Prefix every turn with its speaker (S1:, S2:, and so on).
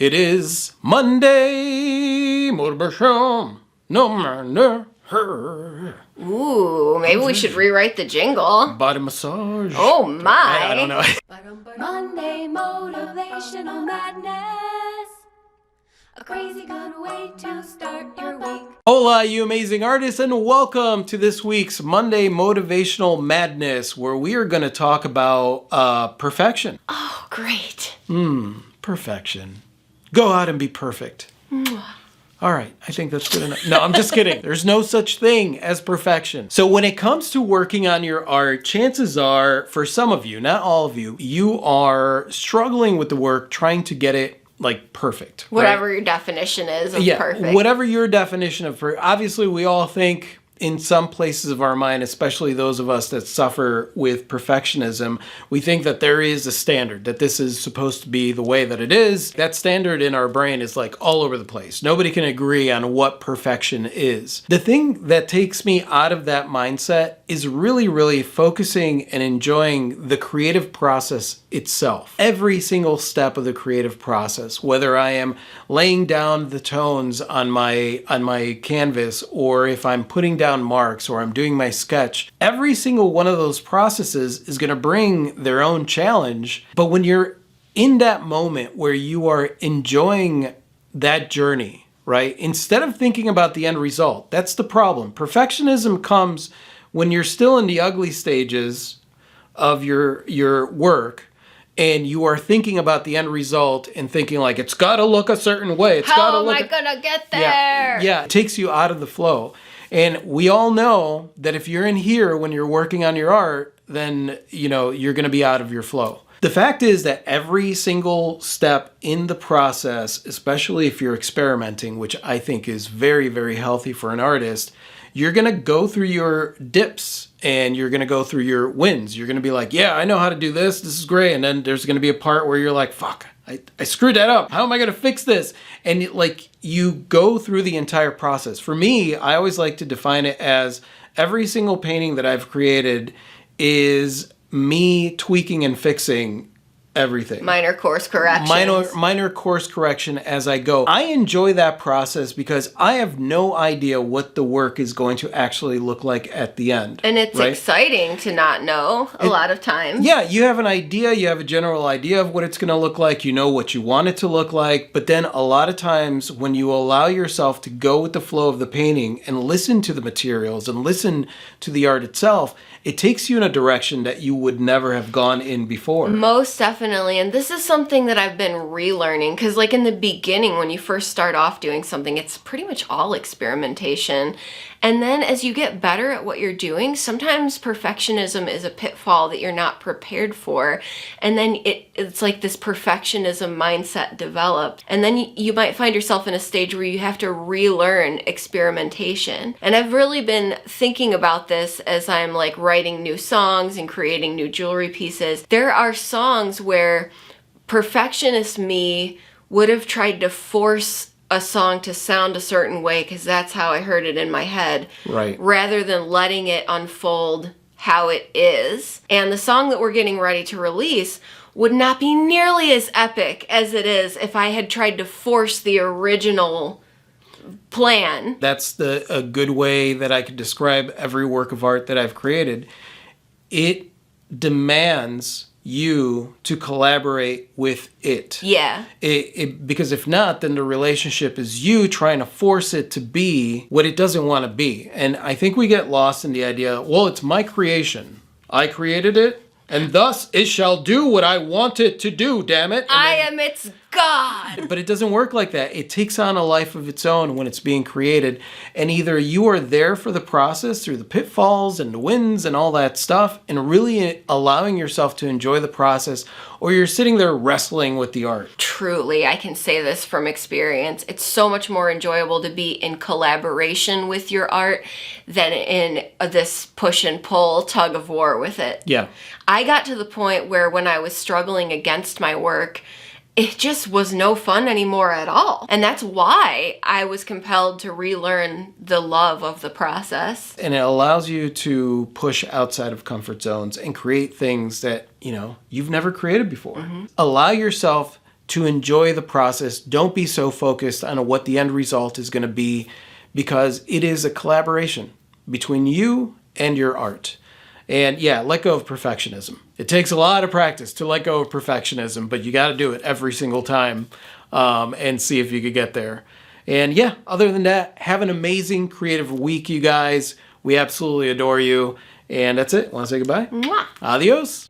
S1: It is Monday motivation. No matter her.
S2: Ooh, maybe we should rewrite the jingle.
S1: Body massage.
S2: Oh my.
S1: I don't know.
S3: Monday motivational madness. A crazy good way to start your week.
S1: Hola, you amazing artists, and welcome to this week's Monday Motivational Madness, where we are going to talk about perfection.
S2: Oh, great.
S1: Perfection. Go out and be perfect. All right, I think that's good enough. No, I'm just kidding. There's no such thing as perfection. So when it comes to working on your art, chances are, for some of you, not all of you, you are struggling with the work, trying to get it like perfect.
S2: Whatever
S1: right?
S2: your definition is of
S1: Yeah,
S2: perfect.
S1: whatever your definition of perfect. Obviously, we all think in some places of our mind, especially those of us that suffer with perfectionism, we think that there is a standard, that this is supposed to be the way that it is. That standard in our brain is like all over the place. Nobody can agree on what perfection is. The thing that takes me out of that mindset is really focusing and enjoying the creative process itself. Every single step of the creative process, whether I am laying down the tones on my canvas, or if I'm putting down marks, or I'm doing my sketch, every single one of those processes is going to bring their own challenge. But when you're in that moment where you are enjoying that journey, right? Instead of thinking about the end result, that's the problem. Perfectionism comes when you're still in the ugly stages of your work, and you are thinking about the end result and thinking like, it's got to look a certain way.
S2: How am I gonna get there?
S1: Yeah, it takes you out of the flow. And we all know that if you're in here when you're working on your art, then, you're going to be out of your flow. The fact is that every single step in the process, especially if you're experimenting, which I think is very healthy for an artist, you're going to go through your dips and you're going to go through your wins. You're going to be like, yeah, I know how to do this. This is great. And then there's going to be a part where you're like, fuck, I screwed that up. How am I going to fix this? And you go through the entire process. For me, I always like to define it as every single painting that I've created is me tweaking and fixing everything.
S2: Minor course corrections.
S1: Minor course correction as I go. I enjoy that process because I have no idea what the work is going to actually look like at the end.
S2: And it's exciting to not know a lot of times.
S1: Yeah, you have an idea, you have a general idea of what it's going to look like, you know what you want it to look like, but then a lot of times when you allow yourself to go with the flow of the painting and listen to the materials and listen to the art itself, it takes you in a direction that you would never have gone in before.
S2: Most definitely. And this is something that I've been relearning, because like in the beginning, when you first start off doing something, it's pretty much all experimentation. And then as you get better at what you're doing, sometimes perfectionism is a pitfall that you're not prepared for. And then it's like this perfectionism mindset develops. And then you might find yourself in a stage where you have to relearn experimentation. And I've really been thinking about this as I'm like writing new songs and creating new jewelry pieces. There are songs where perfectionist me would have tried to force a song to sound a certain way because that's how I heard it in my head,
S1: right?
S2: Rather than letting it unfold how it is. And the song that we're getting ready to release would not be nearly as epic as it is if I had tried to force the original plan.
S1: That's a good way that I could describe every work of art that I've created. It demands you to collaborate with it.
S2: Yeah.
S1: Because if not, then the relationship is you trying to force it to be what it doesn't want to be. And I think we get lost in the idea, well, it's my creation. I created it, and thus it shall do what I want it to do, damn it.
S2: I am its God.
S1: But it doesn't work like that. It takes on a life of its own when it's being created. And either you are there for the process through the pitfalls and the wins and all that stuff and really allowing yourself to enjoy the process, or you're sitting there wrestling with the art.
S2: Truly, I can say this from experience. It's so much more enjoyable to be in collaboration with your art than in this push and pull tug of war with it.
S1: Yeah.
S2: I got to the point where when I was struggling against my work, it just was no fun anymore at all. And that's why I was compelled to relearn the love of the process.
S1: And it allows you to push outside of comfort zones and create things that, you've never created before. Mm-hmm. Allow yourself to enjoy the process. Don't be so focused on what the end result is going to be, because it is a collaboration between you and your art. And yeah, let go of perfectionism. It takes a lot of practice to let go of perfectionism, but you got to do it every single time and see if you could get there. And yeah, other than that, have an amazing creative week, you guys. We absolutely adore you. And that's it. Want to say goodbye?
S2: Mwah.
S1: Adios.